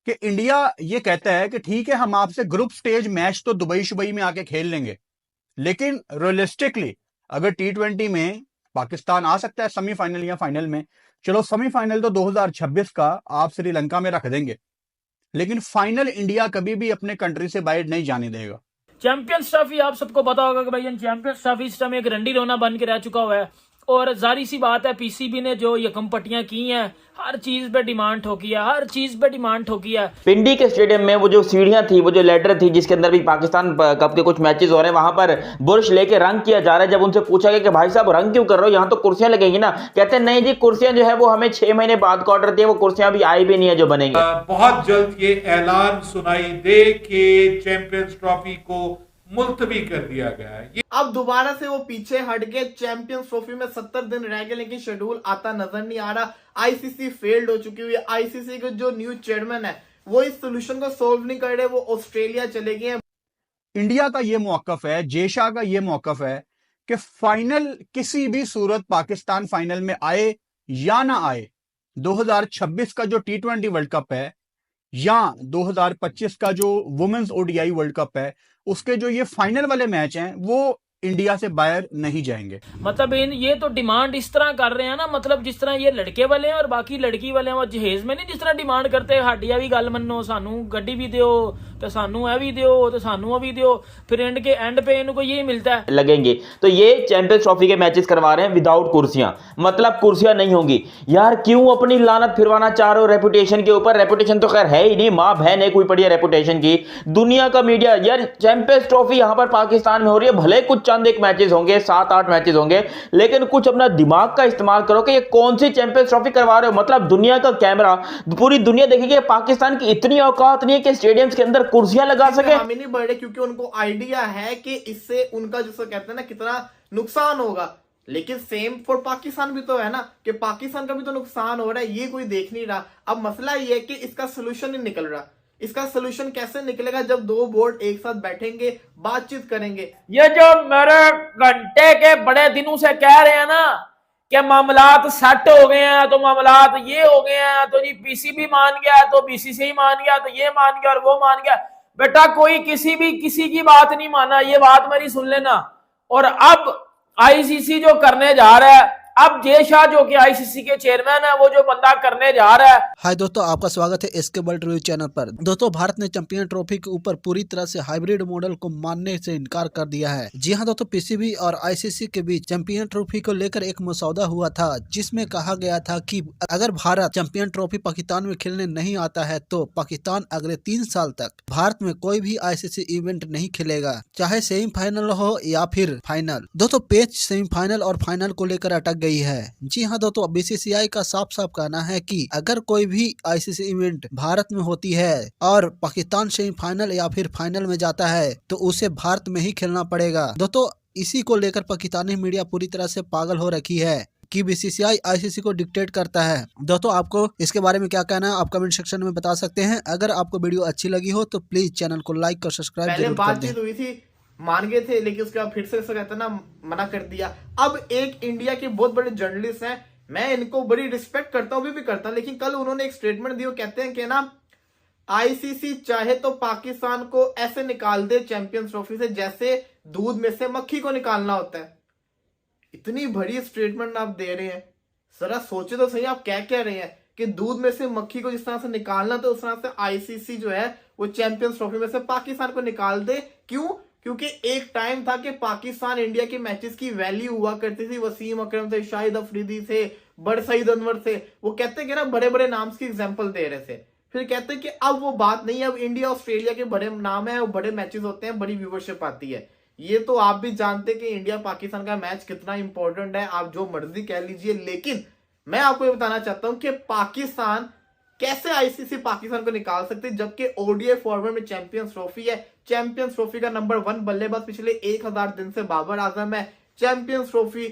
कि इंडिया ये कहता है कि ठीक है हम आपसे ग्रुप स्टेज मैच तो दुबई शुबई में आके खेल लेंगे, लेकिन रियलिस्टिकली अगर T20 में पाकिस्तान आ सकता है सेमीफाइनल या फाइनल में, चलो सेमीफाइनल तो 2026 का आप श्रीलंका में रख देंगे, लेकिन फाइनल इंडिया कभी भी अपने कंट्री से बाहर नहीं जाने देगा। चैंपियंस ट्रॉफी आप सबको पता होगा कि भाई चैंपियंस ट्रॉफी इस टाइम एक रंडी रोना बन के रह चुका हुआ है, और जारी सी बात है पीसीबी ने जो यकम पट्टियां की हैं, हर चीज पे डिमांड ठोकी है, हर चीज पे डिमांड ठोकी है। पिंडी के स्टेडियम में वो जो सीढ़ियां थी, वो जो लेडर थी जिसके अंदर भी पाकिस्तान कप के कुछ मैचेस हो रहे हैं, वहां पर बुर्श लेके रंग किया जा रहा है। जब उनसे पूछा गया कि भाई साहब रंग क्यों कर रहे हो, यहां तो कुर्सियां लगेंगी ना, कहते हैं नहीं जी कुर्सियां जो है वो हमें 6 महीने बाद का ऑर्डर दिए, वो कुर्सियां भी आई भी नहीं है जो बनेंगे। बहुत जल्द ये ऐलान सुनाई दे कि चैंपियंस ट्रॉफी को मुलतवी कर दिया गया है। अब दोबारा से वो पीछे हट गए। चैंपियंस ट्रॉफी में 70 दिन रह गए, लेकिन शेड्यूल आता नजर नहीं आ रहा। आईसीसी फेल्ड हो चुकी हुई है। आईसीसी के जो न्यू चेयरमैन है वो इस सोल्यूशन को सोल्व नहीं कर रहे, वो ऑस्ट्रेलिया चले गए हैं। इंडिया का ये मौकफ है, जेशा का ये मौकफ है कि फाइनल किसी भी सूरत पाकिस्तान फाइनल में आए या ना आए, 2026 का जो T20 वर्ल्ड कप है या 2025 का जो वुमेन्स ओडीआई वर्ल्ड कप है, उसके जो ये फाइनल वाले मैच हैं वो इंडिया से बाहर नहीं जाएंगे। मतलब ये तो डिमांड इस तरह कर रहे हैं ना, मतलब जिस तरह ये लड़के वाले हैं और बाकी लड़की वाले हैं, वो जहेज में नहीं जिस तरह डिमांड करते हाडिया भी गल मनो, सानू गड्डी भी दियो तो सानू है भी दियो तो सानू भी दियो, फिर एंड पे इनको यही मिलता है लगेंगे। तो ये चैंपियंस ट्रॉफी के मैचेस करवा रहे हैं विदाउट कुर्सियां, मतलब कुर्सियां नहीं होंगी। यार क्यों अपनी लानत फिरवाना चाह रहे हो रेपुटेशन के ऊपर? रेपुटेशन तो खैर है ही नहीं, मां बहन है कोई पड़ी है रेपुटेशन की। दुनिया का मीडिया, यार चैंपियंस ट्रॉफी यहां पर पाकिस्तान में हो रही है, भले कुछ चंद एक मैचेस होंगे, 7-8 मैचेस होंगे, लेकिन कुछ अपना दिमाग का इस्तेमाल करो कि ये कौन सी चैंपियंस ट्रॉफी करवा रहे हो। मतलब दुनिया का कैमरा, पूरी दुनिया देखेगी, पाकिस्तान की इतनी औकात नहीं है कि स्टेडियम्स के अंदर कुर्सियां लगा सके। हम ही नहीं बढ़ रहे क्योंकि उनको आइडिया है कि इससे उनका जैसे कहते हैं ना कितना नुकसान होगा, लेकिन सेम फॉर पाकिस्तान भी तो है ना कि पाकिस्तान का भी तो नुकसान हो रहा है, ये कोई देख नहीं रहा। अब मसला ये है कि इसका सोल्यूशन नहीं निकल रहा। इसका सोल्यूशन कैसे निकलेगा? जब दो बोर्ड एक साथ बैठेंगे, बातचीत करेंगे। ये जो मेरे घंटे के बड़े दिनों से कह रहे हैं ना कि मामलात सेट हो गए हैं, तो मामलात ये हो गए हैं, तो जी पीसीबी मान गया, तो बीसीसीआई मान गया, तो ये मान गया और वो मान गया। बेटा कोई किसी की बात नहीं माना, ये बात मेरी सुन लेना। और अब आईसीसी जो करने जा रहा है, अब जय शाह जो कि आईसीसी के चेयरमैन है, वो जो बंदा करने जा रहा है। हाय दोस्तों, आपका स्वागत है इसके वर्ल्ड रिव्यू चैनल पर। दोस्तों, भारत ने चैंपियन ट्रॉफी के ऊपर पूरी तरह से हाइब्रिड मॉडल को मानने से इनकार कर दिया है। जी हां दोस्तों, पीसीबी और आईसीसी के बीच चैंपियन ट्रॉफी को लेकर एक मसौदा हुआ था, जिसमें कहा गया था कि अगर भारत चैंपियन ट्रॉफी पाकिस्तान में खेलने नहीं आता है तो पाकिस्तान अगले 3 साल तक भारत में कोई भी आईसीसी इवेंट नहीं खेलेगा, चाहे सेमीफाइनल हो या फिर फाइनल। दोस्तों, पेच सेमीफाइनल और फाइनल को लेकर अटक गई है। जी हाँ दोस्तों, बीसीसीआई का साफ साफ कहना है कि अगर कोई भी आईसीसी इवेंट भारत में होती है और पाकिस्तान सेमीफाइनल या फिर फाइनल में जाता है तो उसे भारत में ही खेलना पड़ेगा। दोस्तों, इसी को लेकर पाकिस्तानी मीडिया पूरी तरह से पागल हो रखी है कि बीसीसीआई आईसीसी को डिक्टेट करता है। दोस्तों, आपको इसके बारे में क्या कहना है आप कमेंट सेक्शन में बता सकते हैं। अगर आपको वीडियो अच्छी लगी हो तो प्लीज चैनल को लाइक और सब्सक्राइब जरूर कर दें। बातचीत हुई थी, मान गए थे, लेकिन उसके बाद फिर से कहते ना मना कर दिया। अब एक इंडिया के बहुत बड़े जर्नलिस्ट हैं, मैं इनको बड़ी रिस्पेक्ट करता हूं, अभी भी करता हूं, लेकिन कल उन्होंने एक स्टेटमेंट दी। कहते हैं कि ना आईसीसी चाहे तो पाकिस्तान को ऐसे निकाल दे चैंपियंस ट्रॉफी से जैसे दूध में से मक्खी को निकालना होता है। इतनी बड़ी स्टेटमेंट आप दे रहे हैं, जरा सोचे तो सही आप क्या कह रहे हैं कि दूध में से मक्खी को जिस तरह से निकालना तो उस तरह से आईसीसी जो है वो चैंपियंस ट्रॉफी में से पाकिस्तान को निकाल दे। क्यों? क्योंकि एक टाइम था कि पाकिस्तान इंडिया के मैचेस की वैल्यू हुआ करती थी। वसीम अकरम थे, शाहिद अफरीदी थे, बड़ सईद अनवर थे, वो कहते कि ना बड़े बड़े नाम की एग्जांपल दे रहे थे। फिर कहते कि अब वो बात नहीं है, अब इंडिया ऑस्ट्रेलिया के बड़े नाम है, वो बड़े मैचेस होते हैं, बड़ी व्यूवरशिप आती है। ये तो आप भी जानते कि इंडिया पाकिस्तान का मैच कितना इंपॉर्टेंट है, आप जो मर्जी कह लीजिए, लेकिन मैं आपको ये बताना चाहता हूं कि पाकिस्तान कैसे आईसीसी पाकिस्तान को निकाल सकती है, जबकि ओडीआई फॉर्मेट में चैंपियंस ट्रॉफी है। चैंपियंस ट्रॉफी का नंबर 1 बल्लेबाज पिछले 1000 दिन से बाबर आजम है। चैंपियंस ट्रॉफी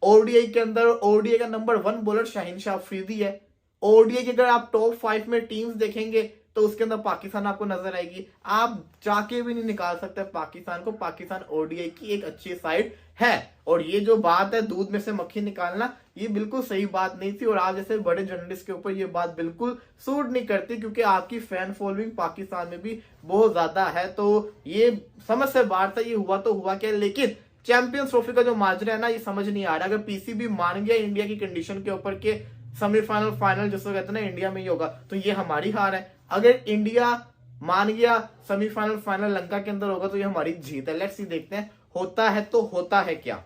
ओडीआई के अंदर ओडीआई का नंबर 1 बॉलर शाहीन शाह अफरीदी है। ओडीआई के अगर आप टॉप 5 में टीम्स देखेंगे तो उसके अंदर पाकिस्तान आपको नजर आएगी। आप जाके भी नहीं निकाल सकते पाकिस्तान को। पाकिस्तान ओडीआई की एक अच्छी साइड है। और ये जो बात है दूध में से मक्खी निकालना, ये बिल्कुल सही बात नहीं थी और आप जैसे बड़े जर्नलिस्ट के ऊपर ये बात बिल्कुल सूट नहीं करती, क्योंकि आपकी फैन फॉलोइंग पाकिस्तान में भी बहुत ज्यादा है। तो ये समझ से बाहर था, ये हुआ तो हुआ क्या। लेकिन चैंपियंस ट्रॉफी का जो माजरा है ना, ये समझ नहीं आ रहा। अगर पीसीबी मान गया इंडिया की कंडीशन के ऊपर के सेमीफाइनल फाइनल जिसको कहते हैं ना इंडिया में ही होगा, तो ये हमारी हार है। अगर इंडिया मान गया सेमीफाइनल फाइनल लंका के अंदर होगा, तो ये हमारी जीत है। लेट्स सी, देखते हैं होता है तो होता है क्या।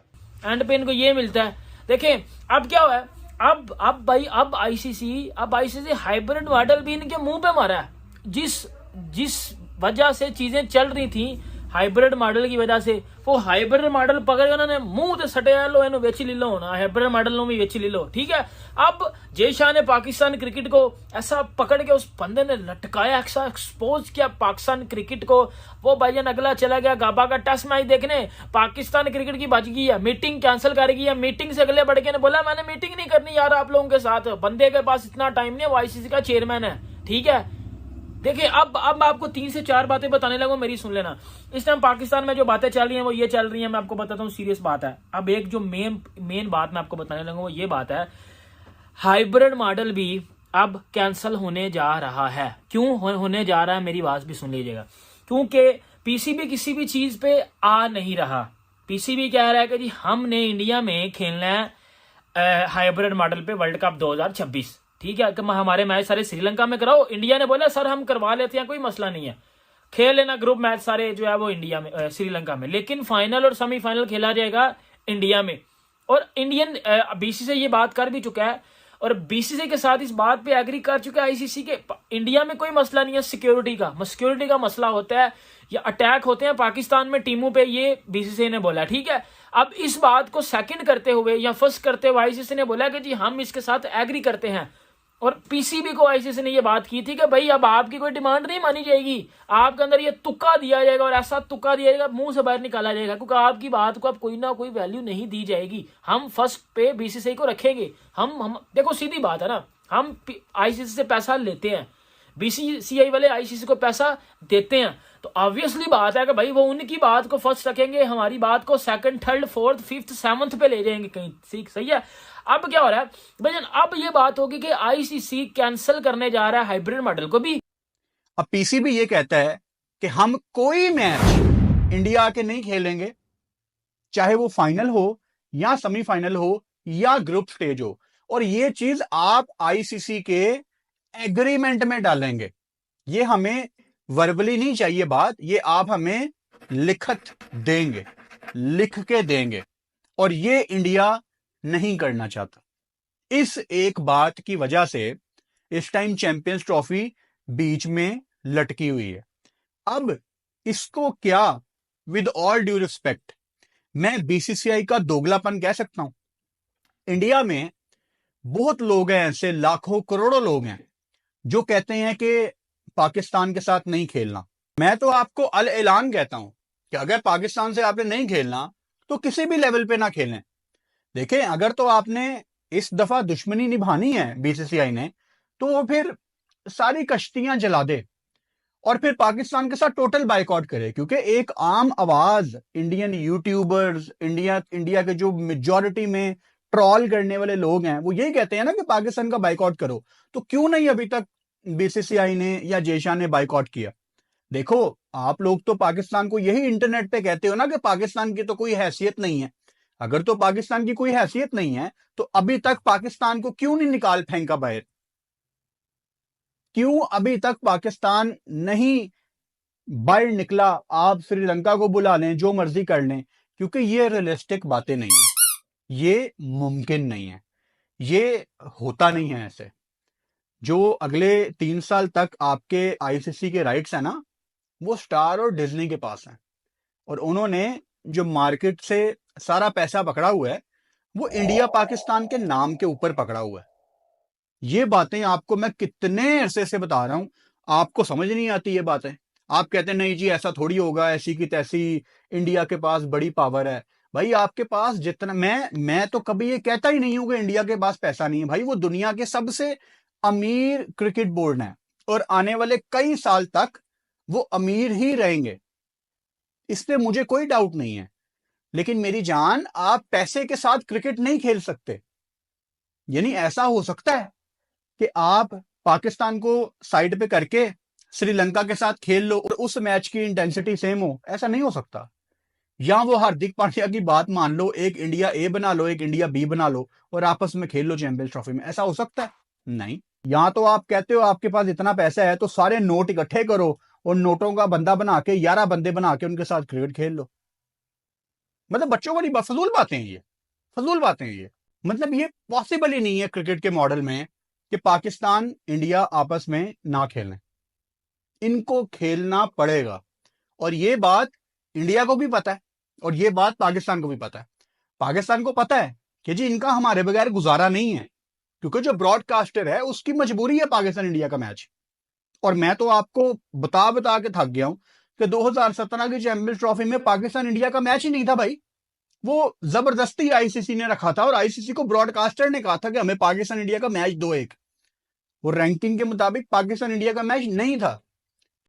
एंड पे इनको ये मिलता है। देखें अब क्या हुआ है, अब आईसीसी हाइब्रिड मॉडल भी इनके मुंह पे मारा है। जिस वजह से चीजें चल रही थी हाइब्रिड मॉडल की वजह से, वो हाइब्रिड मॉडल पकड़ के उन्होंने मुंह से सटे लो इन्हों वेची ली लो होना, हाइब्रिड मॉडल में वेची ली लो, ठीक है। अब जय शाह ने पाकिस्तान क्रिकेट को ऐसा पकड़ के उस बंदे ने लटकाया, ऐसा एक्सपोज किया पाकिस्तान क्रिकेट को। वो भाईजान अगला चला गया गाबा का टेस्ट मैच देखने, पाकिस्तान क्रिकेट की बच गई है, मीटिंग कैंसिल कर गई है। मीटिंग से अगले बढ़ के ने बोला मैंने मीटिंग नहीं करनी यार आप लोगों के साथ, बंदे के पास इतना टाइम नहीं है, वो आईसीसी का चेयरमैन है, ठीक है। देखिए अब मैं आपको 3 से 4 बातें बताने लगा, मेरी सुन लेना। इस टाइम पाकिस्तान में जो बातें चल रही हैं वो ये चल रही हैं, मैं आपको बताता हूँ, सीरियस बात है। अब एक जो मेन बात मैं आपको बताने लगा वो ये बात है, हाइब्रिड मॉडल भी अब कैंसिल होने जा रहा है। क्यों होने जा रहा है, मेरी बात भी सुन लीजिएगा। क्योंकि पीसीबी किसी भी चीज पे आ नहीं रहा। पीसीबी कह रहा है कि जी हमने इंडिया में खेलना है हाइब्रिड मॉडल पे वर्ल्ड कप 2026, ठीक है। कि हमारे मैच सारे श्रीलंका में कराओ। इंडिया ने बोला सर हम करवा लेते हैं, कोई मसला नहीं है, खेल लेना ग्रुप मैच सारे जो है वो इंडिया में श्रीलंका में, लेकिन फाइनल और सेमीफाइनल खेला जाएगा इंडिया में। और इंडियन बीसीसीआई ये बात कर भी चुका है और बीसीसीआई के साथ इस बात पे एग्री कर चुका है आईसीसी के। इंडिया में कोई मसला नहीं है सिक्योरिटी का मसला होता है या अटैक होते हैं पाकिस्तान में टीमों पे, ये बीसीसीआई ने बोला, ठीक है। अब इस बात को सेकंड करते हुए या फर्स्ट करते हुए आईसीसी ने बोला कि जी हम इसके साथ एग्री करते हैं। और पीसीबी को आईसीसी ने ये बात की थी कि भाई अब आपकी कोई डिमांड नहीं मानी जाएगी, आपके अंदर ये तुक्का दिया जाएगा और ऐसा तुक्का दिया जाएगा मुंह से बाहर निकाला जाएगा, क्योंकि आपकी बात को अब कोई ना कोई वैल्यू नहीं दी जाएगी। हम फर्स्ट पे बीसीसीआई को रखेंगे। हम देखो सीधी बात है ना, हम आईसीसी से पैसा लेते हैं, बीसीसीआई वाले आईसीसी को पैसा देते हैं, तो ऑब्वियसली बात है कि भाई वो उनकी बात को फर्स्ट रखेंगे, हमारी बात को second, third, fourth, fifth, seventh पे ले जाएंगे कहीं, सही है। अब क्या हो रहा है भाईजान, अब ये बात होगी कि आईसीसी कैंसिल करने जा रहा है हाइब्रिड मॉडल को भी। अब पीसीबी ये कहता है कि हम कोई मैच इंडिया के नहीं खेलेंगे, चाहे वो फाइनल हो या सेमीफाइनल हो या ग्रुप स्टेज हो, और ये चीज आप आईसीसी के एग्रीमेंट में डालेंगे। ये हमें वर्बली नहीं चाहिए बात, ये आप हमें लिखत देंगे, लिख के देंगे, और ये इंडिया नहीं करना चाहता। इस एक बात की वजह से इस टाइम चैंपियंस ट्रॉफी बीच में लटकी हुई है। अब इसको क्या, विद ऑल ड्यू रिस्पेक्ट, मैं बीसीसीआई का दोगलापन कह सकता हूं। इंडिया में बहुत लोग हैं ऐसे, लाखों करोड़ों लोग हैं जो कहते हैं कि पाकिस्तान के साथ नहीं खेलना। मैं तो आपको अल ऐलान कहता हूं कि अगर पाकिस्तान से आपने नहीं खेलना तो किसी भी लेवल पे ना खेलें। देखें, अगर तो आपने इस दफा दुश्मनी निभानी है बीसीसीआई ने, तो वो फिर सारी कश्तियां जला दे और फिर पाकिस्तान के साथ टोटल बाइकआउट करे, क्योंकि एक आम आवाज इंडियन यूट्यूबर्स, इंडिया के जो मेजॉरिटी में ट्रॉल करने वाले लोग हैं, वो यही कहते हैं ना कि पाकिस्तान का बाइकआउट करो। तो क्यों नहीं अभी तक बीसीसीआई ने या जय शाह ने बाइकआउट किया? देखो, आप लोग तो पाकिस्तान को यही इंटरनेट पे कहते हो ना कि पाकिस्तान की तो कोई हैसियत नहीं है। अगर तो पाकिस्तान की कोई हैसियत नहीं है तो अभी तक पाकिस्तान को क्यों नहीं निकाल फेंका बाहर? क्यों अभी तक पाकिस्तान नहीं बाहर निकला? आप श्रीलंका को बुला लें, जो मर्जी कर लें, क्योंकि ये रियलिस्टिक बातें नहीं है, ये मुमकिन नहीं है, ये होता नहीं है ऐसे। जो अगले 3 साल तक आपके आईसीसी के राइट्स है ना, वो स्टार और डिज्नी के पास हैं, और उन्होंने जो मार्केट से सारा पैसा पकड़ा हुआ है वो इंडिया पाकिस्तान के नाम के ऊपर पकड़ा हुआ है। ये बातें आपको मैं कितने अरसे से बता रहा हूं, आपको समझ नहीं आती ये बातें। आप कहते हैं नहीं जी ऐसा थोड़ी होगा, ऐसी की तैसी, इंडिया के पास बड़ी पावर है। भाई आपके पास जितना, मैं तो कभी ये कहता ही नहीं हूं कि इंडिया के पास पैसा नहीं है। भाई वो दुनिया के सबसे अमीर क्रिकेट बोर्ड है, और आने वाले कई साल तक वो अमीर ही रहेंगे, इसमें मुझे कोई डाउट नहीं है। लेकिन मेरी जान, आप पैसे के साथ क्रिकेट नहीं खेल सकते। यानी ऐसा हो सकता है कि आप पाकिस्तान को साइड पे करके श्रीलंका के साथ खेल लो और उस मैच की इंटेंसिटी सेम हो, ऐसा नहीं हो सकता। या वो हार्दिक पांड्या की बात मान लो, एक इंडिया ए बना लो, एक इंडिया बी बना लो और आपस में खेल लो चैंपियंस ट्रॉफी में, ऐसा हो सकता है? नहीं। यहां तो आप कहते हो आपके पास इतना पैसा है तो सारे नोट इकट्ठे करो और नोटों का बंदा बना के 11 बंदे बना के उनके साथ क्रिकेट खेल लो। मतलब बच्चों वाली फजूल बातें हैं ये, फजूल बातें हैं ये। मतलब ये पॉसिबल ही नहीं है क्रिकेट के मॉडल में कि पाकिस्तान इंडिया आपस में ना खेलें। इनको खेलना पड़ेगा और ये बात इंडिया को भी पता है और ये बात पाकिस्तान को भी पता है। पाकिस्तान को पता है कि जी इनका हमारे बगैर गुजारा नहीं है, क्योंकि जो ब्रॉडकास्टर है उसकी मजबूरी है पाकिस्तान इंडिया का मैच। और मैं तो आपको बता बता के थक गया हूं कि 2017 की चैंपियंस ट्रॉफी में पाकिस्तान इंडिया का मैच ही नहीं था भाई, वो जबरदस्ती आईसीसी ने रखा था और आईसीसी को ब्रॉडकास्टर ने कहा था कि हमें पाकिस्तान इंडिया का मैच दो एक। वो रैंकिंग के मुताबिक पाकिस्तान इंडिया का मैच नहीं था।